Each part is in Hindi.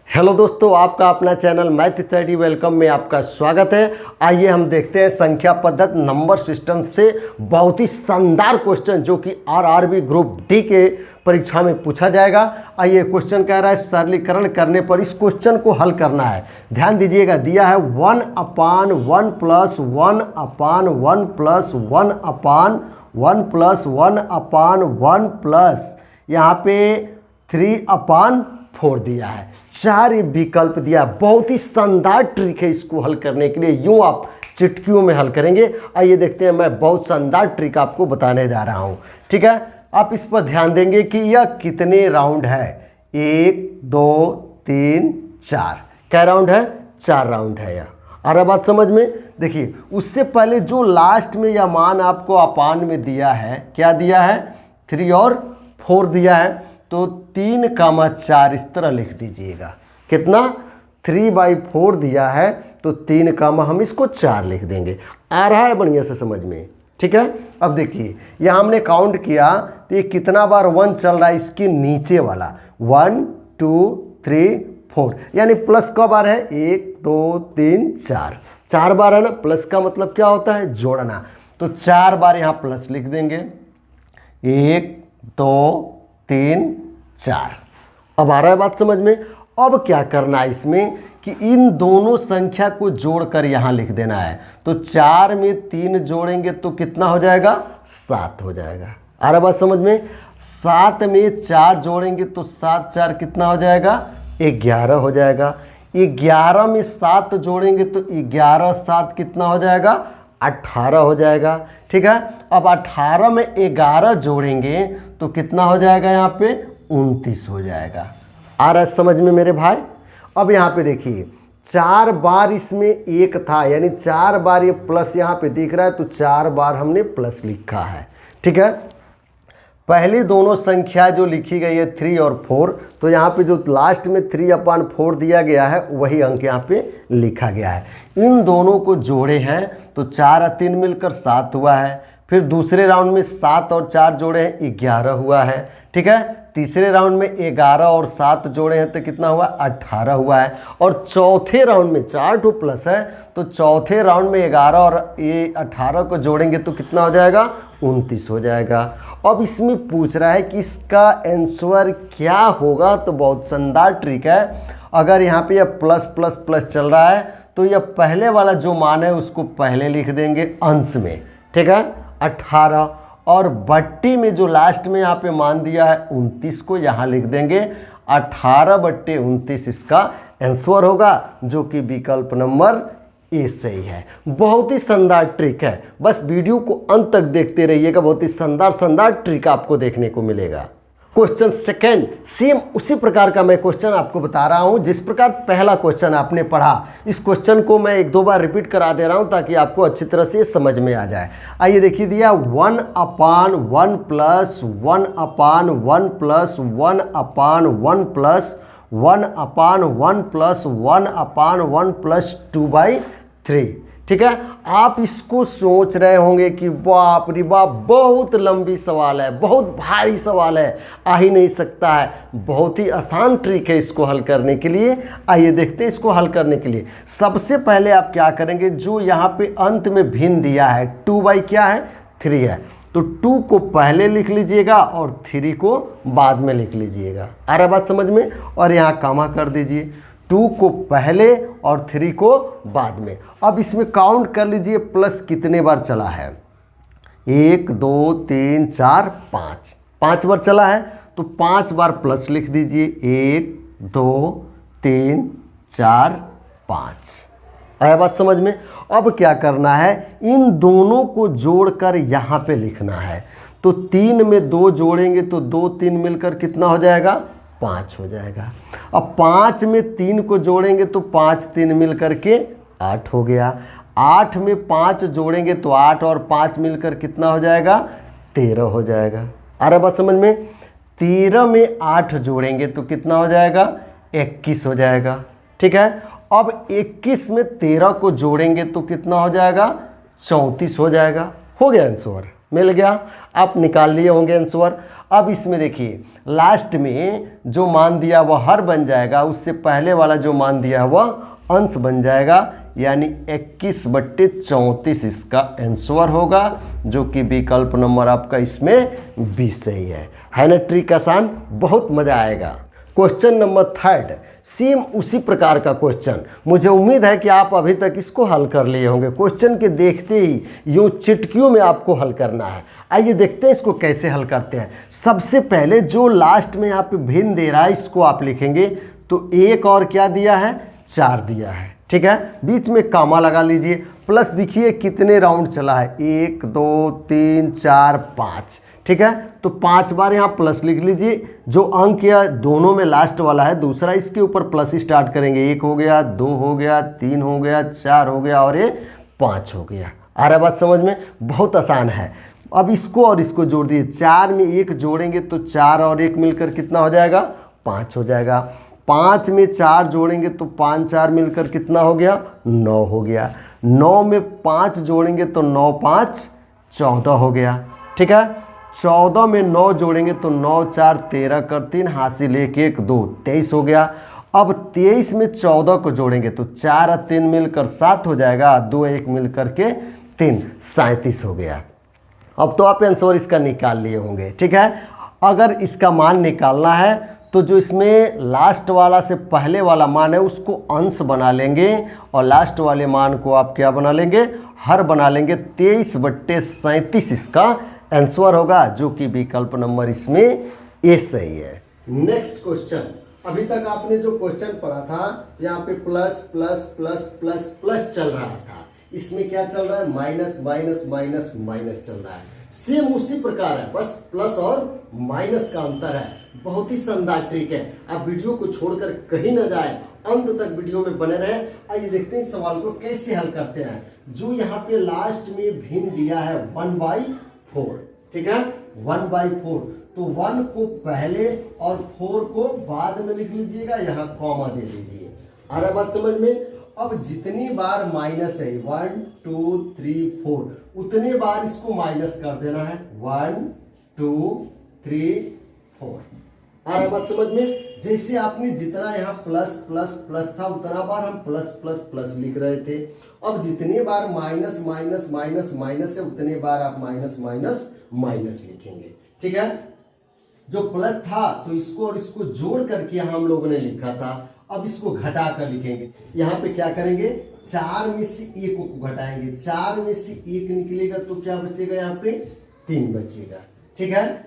हेलो दोस्तों, आपका अपना चैनल मैथ स्टडी वेलकम में आपका स्वागत है। आइए हम देखते हैं संख्या पद्धत नंबर सिस्टम से बहुत ही शानदार क्वेश्चन जो कि आरआरबी ग्रुप डी के परीक्षा में पूछा जाएगा। आइए, क्वेश्चन कह रहा है सरलीकरण करने पर इस क्वेश्चन को हल करना है। ध्यान दीजिएगा, दिया है 1/1 + 1/1 + 1/1 प्लस यहाँ पे 3/4 दिया है। चार विकल्प दिया है। बहुत ही शानदार ट्रिक है इसको हल करने के लिए, यूं आप चुटकियों में हल करेंगे। आइए देखते हैं, मैं बहुत शानदार ट्रिक आपको बताने जा रहा हूं। ठीक है, आप इस पर ध्यान देंगे कि यह कितने राउंड है। 1 2 3 4 क्या राउंड है? 4 राउंड है यह। आ रहा बात समझ में? देखिए, उससे पहले जो लास्ट में यह मान आपको अपान में दिया है, क्या दिया है? 3 और 4 दिया है। तो 3,4 इस तरह लिख दीजिएगा। कितना? 3/4 दिया है तो 3, हम इसको 4 लिख देंगे। आ रहा है बढ़िया से समझ में? ठीक है। अब देखिए, यहाँ हमने काउंट किया तो ये कितना बार 1 चल रहा है, इसके नीचे वाला 1 2 3 4, यानी प्लस का बार है 1 2 3 4, 4 बार है ना। प्लस का मतलब क्या होता है? जोड़ना। तो 4 बार यहाँ प्लस लिख देंगे। 1 2 3 4। अब आ रहा है बात समझ में? अब क्या करना है इसमें कि इन दोनों संख्या को जोड़कर यहाँ लिख देना है। तो 4 में 3 जोड़ेंगे तो कितना हो जाएगा? 7 हो जाएगा। आ रहा बात समझ में? 7 में 4 जोड़ेंगे तो 7 4 कितना हो जाएगा? 11 हो जाएगा। 11 में 7 जोड़ेंगे तो 11 7 कितना हो जाएगा? 18 हो जाएगा। ठीक है। अब 18 में 11 जोड़ेंगे तो कितना हो जाएगा? यहाँ पे 29 हो जाएगा। आ रहा है समझ में मेरे भाई? अब यहाँ पे देखिए, 4 बार इसमें 1 था, यानी 4 बार ये प्लस यहाँ पे दिख रहा है तो 4 बार हमने प्लस लिखा है। ठीक है। पहली दोनों संख्या जो लिखी गई है 3 और 4, तो यहाँ पे जो लास्ट में 3/4 दिया गया है वही अंक यहाँ पे लिखा गया है। इन दोनों को जोड़े हैं तो 4 और 3 मिलकर 7 हुआ है। फिर दूसरे राउंड में 7 और 4 जोड़े हैं, 11 हुआ है। ठीक है। तीसरे राउंड में 11 और 7 जोड़े हैं तो कितना हुआ? 18 हुआ है। और चौथे राउंड में 4 टू प्लस है तो चौथे राउंड में 11 और ये 18 को जोड़ेंगे तो कितना हो जाएगा? 29 हो जाएगा। अब इसमें पूछ रहा है कि इसका आंसर क्या होगा। तो बहुत शानदार ट्रिक है। अगर यहाँ पे यह प्लस प्लस प्लस चल रहा है तो यह पहले वाला जो मान है उसको पहले लिख देंगे अंश में। ठीक है, 18, और बट्टी में जो लास्ट में यहाँ पे मान दिया है 29 को यहाँ लिख देंगे। 18/29 इसका आंसर होगा, जो कि विकल्प नंबर ए सही है। बहुत ही शानदार ट्रिक है, बस वीडियो को अंत तक देखते रहिएगा। बहुत ही शानदार ट्रिक आपको देखने को मिलेगा। क्वेश्चन सेकंड, सेम उसी प्रकार का मैं क्वेश्चन आपको बता रहा हूं जिस प्रकार पहला क्वेश्चन आपने पढ़ा। इस क्वेश्चन को मैं 1-2 बार रिपीट करा दे रहा हूं ताकि आपको अच्छी तरह से समझ में आ जाए। आइए देखिए, दिया 1/1 + 1/1 + 1/1 + 1/1 + 1/1 + 2/3। ठीक है। आप इसको सोच रहे होंगे कि बाप रे बाप, बहुत लंबी सवाल है, बहुत भारी सवाल है, आ ही नहीं सकता है। बहुत ही आसान ट्रिक है इसको हल करने के लिए। आइए देखते हैं इसको हल करने के लिए। सबसे पहले आप क्या करेंगे, जो यहाँ पे अंत में भिन्न दिया है 2/3 है, तो 2 को पहले लिख लीजिएगा और 3 को बाद में लिख लीजिएगा। आ रहा बात समझ में? और यहाँ कामा कर दीजिए, 2 को पहले और 3 को बाद में। अब इसमें काउंट कर लीजिए प्लस कितने बार चला है। 1 2 3 4 5, 5 बार चला है तो 5 बार प्लस लिख दीजिए। 1 2 3 4 5। आया बात समझ में? अब क्या करना है, इन दोनों को जोड़कर यहाँ पे लिखना है। तो 3 में 2 जोड़ेंगे तो 2 3 मिलकर कितना हो जाएगा? 5 हो जाएगा। अब 5 में 3 को जोड़ेंगे तो 5 3 मिलकर के 8 हो गया। 8 में 5 जोड़ेंगे तो 8 और 5 मिलकर कितना हो जाएगा? 13 हो जाएगा। आ रहा बात समझ में? 13 में 8 जोड़ेंगे तो कितना हो जाएगा? 21 हो जाएगा। ठीक है। अब 21 में 13 को जोड़ेंगे तो कितना हो जाएगा? 34 हो जाएगा। हो गया आंसर, मिल गया। आप निकाल लिए होंगे आंसर। अब इसमें देखिए लास्ट में जो मान दिया वह हर बन जाएगा, उससे पहले वाला जो मान दिया है वह अंश बन जाएगा, यानी 21/34 इसका आंसर होगा, जो कि विकल्प नंबर आपका इसमें 20 सही है ना। ट्रिक आसान, बहुत मज़ा आएगा। क्वेश्चन नंबर 3 सेम उसी प्रकार का क्वेश्चन, मुझे उम्मीद है कि आप अभी तक इसको हल कर लिए होंगे। क्वेश्चन के देखते ही यूँ चिटकियों में आपको हल करना है। आइए देखते हैं इसको कैसे हल करते हैं। सबसे पहले जो लास्ट में यहाँ पे भिन्न दे रहा है इसको आप लिखेंगे, तो एक और क्या दिया है, 4 दिया है, ठीक है। बीच में कामा लगा लीजिए, प्लस देखिए कितने राउंड चला है, 1 2 3 4 5, ठीक है। तो 5 बार यहाँ प्लस लिख लीजिए। जो अंक या दोनों में लास्ट वाला है दूसरा, इसके ऊपर प्लस स्टार्ट करेंगे। 1 हो गया, 2 हो गया, 3 हो गया, 4 हो गया और ये 5 हो गया। आ रहा बात समझ में, बहुत आसान है। अब इसको और इसको जोड़ दिए, 4 में 1 जोड़ेंगे तो 4 और 1 मिलकर कितना हो जाएगा, 5 हो जाएगा। 5 में 4 जोड़ेंगे तो 5 4 मिलकर कितना हो गया, 9 हो गया। 9 में 5 जोड़ेंगे तो 9 5 14 हो गया, ठीक है। 14 में 9 जोड़ेंगे तो 9 4 13 कर 3 हासिल 1 1 2 23 हो गया। अब 23 में 14 को जोड़ेंगे तो 4 और 3 मिलकर 7 हो जाएगा, 2 1 मिलकर के 3 37 हो गया। अब तो आप आंसर इसका निकाल लिए होंगे, ठीक है। अगर इसका मान निकालना है तो जो इसमें लास्ट वाला से पहले वाला मान है उसको अंश बना लेंगे और लास्ट वाले मान को आप क्या बना लेंगे, हर बना लेंगे। 23/37 इसका आंसर होगा, जो कि विकल्प नंबर इसमें ए सही है। नेक्स्ट क्वेश्चन, अभी तक आपने जो क्वेश्चन पढ़ा था यहाँ पे plus plus plus plus plus चल रहा था, इसमें क्या चल रहा है, माइनस माइनस माइनस माइनस चल रहा है। सेम उसी प्रकार है, बस प्लस और माइनस का अंतर है। बहुत ही शानदार ट्रिक है, आप वीडियो को छोड़कर कहीं ना जाए, अंत तक वीडियो में बने रहे। आइए देखते हैं इस सवाल को कैसे हल करते हैं। जो यहाँ पे लास्ट में भिन्न दिया है 1/4, ठीक है, 1/4, तो 1 को पहले और 4 को बाद में लिख लीजिएगा, यहाँ कॉमा दे दीजिए। आ रहा बात समझ में। अब जितनी बार माइनस है 1 2 3 4, उतने बार इसको माइनस कर देना है, 1 2 3 4। आ रहा बात समझ में। जैसे आपने जितना यहाँ प्लस प्लस प्लस था उतना बार हम प्लस प्लस प्लस लिख रहे थे। अब जितने बार माइनस माइनस माइनस माइनस है उतने बार आप माइनस माइनस माइनस लिखेंगे, ठीक है। जो प्लस था तो इसको और इसको जोड़ करके हम लोगों ने लिखा था, अब इसको घटा कर लिखेंगे। यहाँ पे क्या करेंगे, 4 में से 1 को घटाएंगे, 4 में से 1 निकलेगा तो क्या बचेगा, यहाँ पे 3 बचेगा, ठीक है।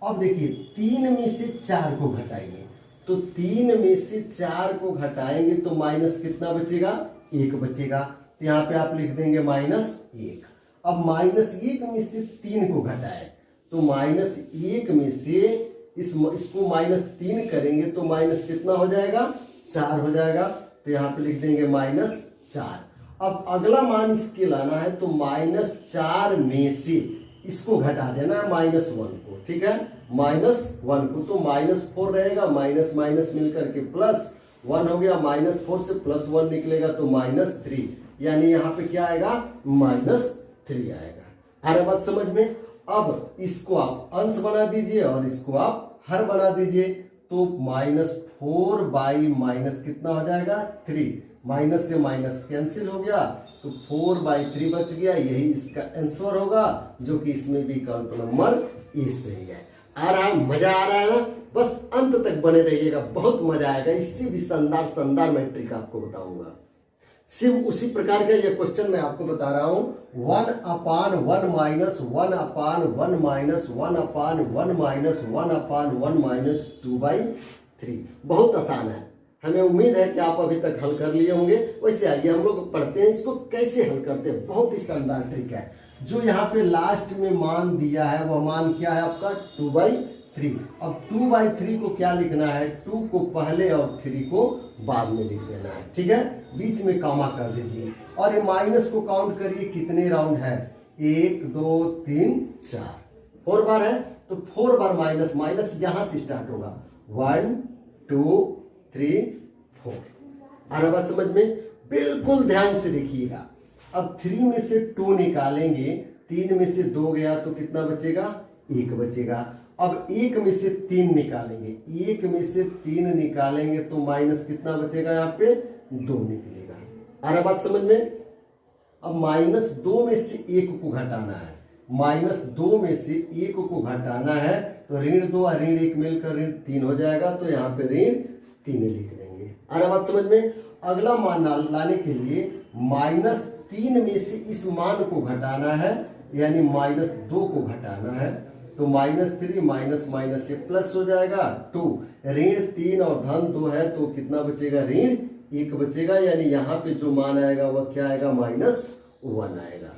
अब देखिए 3 में से 4 को घटाइए, तो 3 में से 4 को घटाएंगे तो माइनस कितना बचेगा, 1 बचेगा। तो यहाँ पे आप लिख देंगे -1। अब -1 में से 3 को घटाए तो -1 में से इसको -3 करेंगे तो माइनस कितना हो जाएगा, 4 हो जाएगा। तो यहाँ पे लिख देंगे -4। अब अगला मान इसके लाना है तो -4 में से इसको घटा देना है -1 को, ठीक है, -1 को, तो -4 रहेगा, माइनस माइनस मिलकर के +1 हो गया। -4 से +1 निकलेगा तो -3, यानी यहाँ पे क्या आएगा, -3 आएगा। आ रहा बात समझ में। अब इसको आप अंश बना दीजिए और इसको आप हर बना दीजिए, तो -4 बाई माइनस कितना हो जाएगा, 3। माइनस से माइनस कैंसिल हो गया तो 4/3 बच गया, यही इसका आंसर होगा, जो कि इसमें विकल्प नंबर ए सही है। आ रहा है, मजा आ रहा है ना। बस अंत तक बने रहिएगा, बहुत मजा आएगा। इससे भी शानदार शानदार मैं ट्रिक आपको बताऊंगा। सिर्फ उसी प्रकार का ये क्वेश्चन मैं आपको बता रहा हूं, 1/1 माइनस 1/1 माइनस 1/1 माइनस 1/1 -2/3। बहुत आसान है, हमें उम्मीद है कि आप अभी तक हल कर लिए होंगे। वैसे आइए हम लोग पढ़ते हैं इसको कैसे हल करते हैं। बहुत ही शानदार ट्रिक है। जो यहाँ पे लास्ट में मान दिया है वह मान क्या है आपका, 2/3। अब 2/3 को क्या लिखना है, 2 को पहले और 3 को बाद में लिख देना है, ठीक है। बीच में कामा कर दीजिए और ये माइनस को काउंट करिए, कितने राउंड है, 1 2 3 4, 4 बार है तो 4 बार माइनस माइनस यहां से स्टार्ट होगा, 1 2 3 4। आ रहा बात समझ में, बिल्कुल ध्यान से देखिएगा। अब 3 में से 2 निकालेंगे, 3 में से 2 गया तो कितना बचेगा, 1 बचेगा। अब एक में से 3 निकालेंगे, एक में से 3 निकालेंगे तो माइनस कितना बचेगा, यहाँ पे 2 निकलेगा। आ रहा बात समझ में। अब -2 में से 1 को घटाना है, -2 में से 1 को घटाना है तो ऋण 2 और ऋण 1 मिलकर ऋण 3 हो जाएगा, तो यहाँ पे ऋण 3 लिख देंगे। आ रहा बात समझ में। अगला मान लाने के लिए -3 में से इस मान को घटाना है, यानी -2 को घटाना है, तो -3 माइनस माइनस से प्लस हो जाएगा 2, ऋण 3 और धन 2 है तो कितना बचेगा, ऋण 1 बचेगा, यानी यहाँ पे जो मान आएगा वह क्या आएगा, -1 आएगा।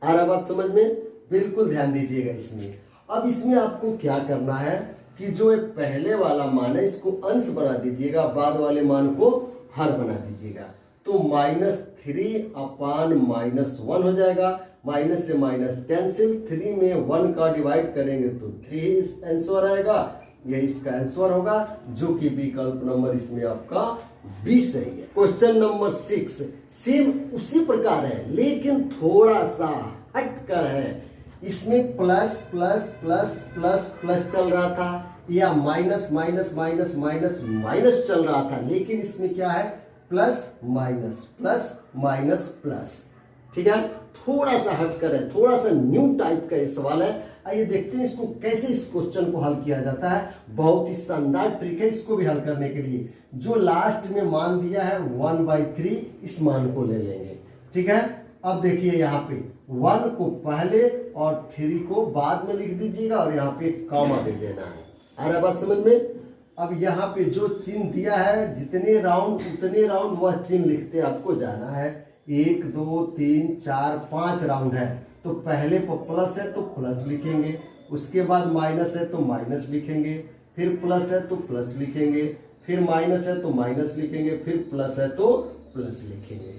आ रहा बात समझ में। बिल्कुल ध्यान दीजिएगा इसमें। अब इसमें आपको क्या करना है कि जो एक पहले वाला मान है इसको अंश बना दीजिएगा, बाद वाले मान को हर बना दीजिएगा, तो -3/-1 हो जाएगा। माइनस से माइनस कैंसिल, 3 में 1 का डिवाइड करेंगे तो 3 आंसर आएगा, ये इसका आंसर होगा, जो कि विकल्प नंबर इसमें आपका 20 सही है। क्वेश्चन नंबर 6 सेम उसी प्रकार है लेकिन थोड़ा सा हटकर है। इसमें plus plus plus plus plus चल रहा था या minus minus minus minus minus चल रहा था, लेकिन इसमें क्या है, plus minus plus minus plus. ठीक है, थोड़ा सा हटकर है, थोड़ा सा न्यू टाइप का ये सवाल है। आइए देखते हैं इसको कैसे, इस क्वेश्चन को हल किया जाता है। बहुत ही शानदार ट्रिक है इसको भी हल करने के लिए। जो लास्ट में मान दिया है 1/3, इस मान को ले लेंगे। ठीक है, अब देखिए यहाँ पे 1 को पहले और 3 को बाद में लिख दीजिएगा और यहाँ पे कॉमा दे देना है। आ रहा बात समझ में। अब यहाँ पे जो चिन्ह दिया है, जितने राउंड उतने राउंड वह चिन्ह लिखते आपको जाना है। 1 2 3 4 5 राउंड है, तो पहले पर प्लस है तो प्लस लिखेंगे, उसके बाद माइनस है तो माइनस लिखेंगे, फिर प्लस है तो प्लस लिखेंगे, फिर माइनस है तो माइनस लिखेंगे, फिर प्लस है तो प्लस लिखेंगे।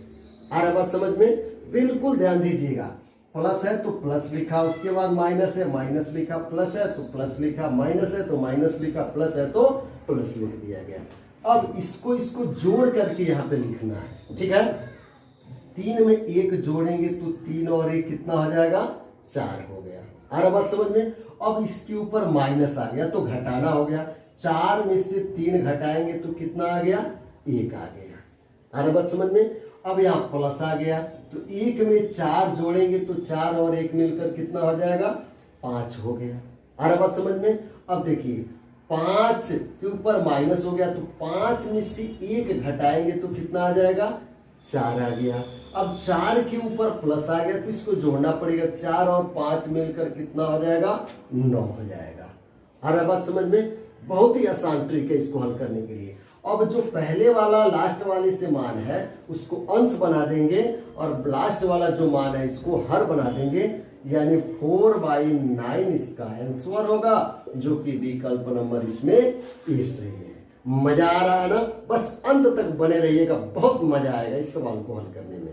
आ रहा बात समझ में। बिल्कुल ध्यान दीजिएगा। प्लस है तो प्लस लिखा, उसके बाद माइनस है माइनस लिखा, प्लस है तो प्लस लिखा, माइनस है तो माइनस लिखा, प्लस है तो प्लस लिख दिया गया। अब इसको जोड़ करके यहाँ पे लिखना है। ठीक है, 3 में 1 जोड़ेंगे तो 3 और 1 कितना हो जाएगा, 4 हो गया। आ रहा बात समझ में। अब इसके ऊपर माइनस आ गया तो घटाना हो गया, 4 में से 3 घटाएंगे तो कितना आ गया, 1 आ गया। आ रहा बात समझ में। अब यहाँ प्लस आ गया तो 1 में 4 जोड़ेंगे तो 4 और 1 मिलकर कितना हो जाएगा, 5 हो गया। आ रहा बात समझ में। अब देखिए 5 के ऊपर माइनस हो गया तो 5 में से 1 घटाएंगे तो कितना आ जाएगा, 4 आ गया। अब 4 के ऊपर प्लस आ गया तो इसको जोड़ना पड़ेगा, 4 और 5 मिलकर कितना हो जाएगा, 9 हो जाएगा। आ रहा बात समझ में। बहुत ही आसान ट्रिक है इसको हल करने के लिए। अब जो पहले वाला लास्ट वाले से मान है उसको अंश बना देंगे और लास्ट वाला जो मान है इसको हर बना देंगे, यानी 4/9 इसका आंसर होगा, जो कि विकल्प नंबर इसमें ए सही है। मजा आ रहा है ना। बस अंत तक बने रहिएगा, बहुत मजा आएगा इस सवाल को हल करने में।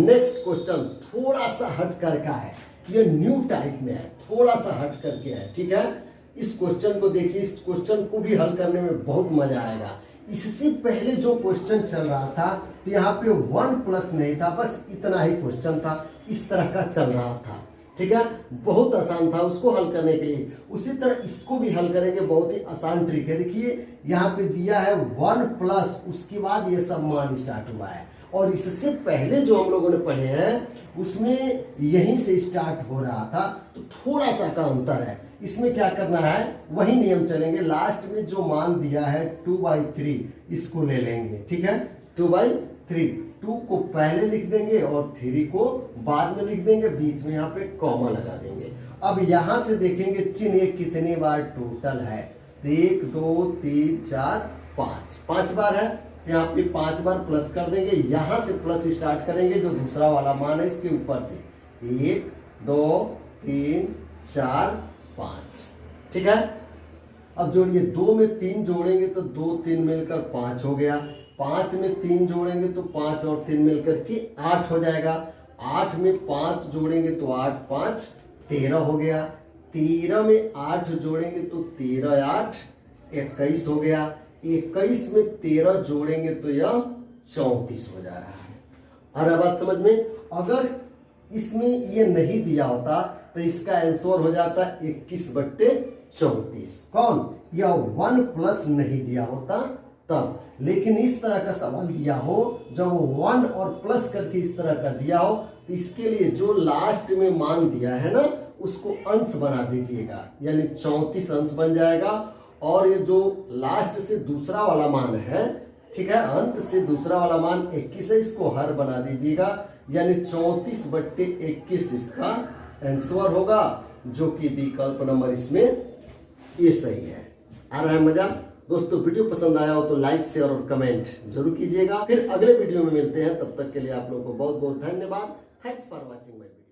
नेक्स्ट क्वेश्चन थोड़ा सा हट कर का है, ये न्यू टाइप में है, थोड़ा सा हट करके है। ठीक है, इस क्वेश्चन को देखिए, इस क्वेश्चन को भी हल करने में बहुत मजा आएगा। इससे पहले जो क्वेश्चन चल रहा था तो यहाँ पे 1 प्लस नहीं था, बस इतना ही क्वेश्चन था, इस तरह का चल रहा था। ठीक है, बहुत आसान था उसको हल करने के लिए। उसी तरह इसको भी हल करेंगे, बहुत ही आसान ट्रिक है। देखिए यहाँ पे दिया है 1 प्लस, उसके बाद ये सब मान स्टार्ट हुआ है, और इससे पहले जो हम लोगों ने पढ़े हैं उसमें यहीं से स्टार्ट हो रहा था, तो थोड़ा सा का अंतर है। इसमें क्या करना है, वही नियम चलेंगे। लास्ट में जो मान दिया है 2/3 इसको ले लेंगे। ठीक है, 2/3, 2 को पहले लिख देंगे और 3 को बाद में लिख देंगे, बीच में यहाँ पे कॉमा लगा देंगे। अब यहाँ से देखेंगे चिन्ह कितने बार टोटल है, तो 1 2 3 4 5 बार है, यहाँ पे 5 बार प्लस कर देंगे। यहाँ से प्लस स्टार्ट करेंगे, जो दूसरा वाला मान है इसके ऊपर से 1 2 3 4 5। ठीक है, अब जोड़िए, 2 में 3 जोड़ेंगे तो 2 3 मिलकर 5 हो गया, 5 में 3 जोड़ेंगे तो 5 और 3 मिलकर के 8 हो जाएगा, 8 में 5 जोड़ेंगे तो 8 5 13 हो गया, 13 में 8 जोड़ेंगे तो 13 8 21 हो गया, 21 में 13 जोड़ेंगे तो यह 34 हो जा रहा है। और बात समझ में। अगर इसमें ये नहीं दिया होता तो इसका आंसर हो जाता 21/34। 34। कौन? या 1 प्लस नहीं दिया होता तब। लेकिन इस तरह का सवाल दिया हो जब वो 1 और प्लस करके इस तरह का दिया हो, तो इसके लिए जो लास्ट में मान दिया है ना उसको अंश बना दीजिएगा, यानी 34 अंश बन जाएगा। और ये जो लास्ट से दूसरा वाला मान है, ठीक है, अंत से दूसरा वाला मान 21 है, इसको हर बना दीजिएगा, यानी 34/21 इसका आंसर होगा, जो कि विकल्प नंबर इसमें ये सही है। आ रहा है मजा? दोस्तों वीडियो पसंद आया हो तो लाइक शेयर और कमेंट जरूर कीजिएगा। फिर अगले वीडियो में मिलते हैं, तब तक के लिए आप लोगों को बहुत बहुत धन्यवाद। Thanks for watching my video.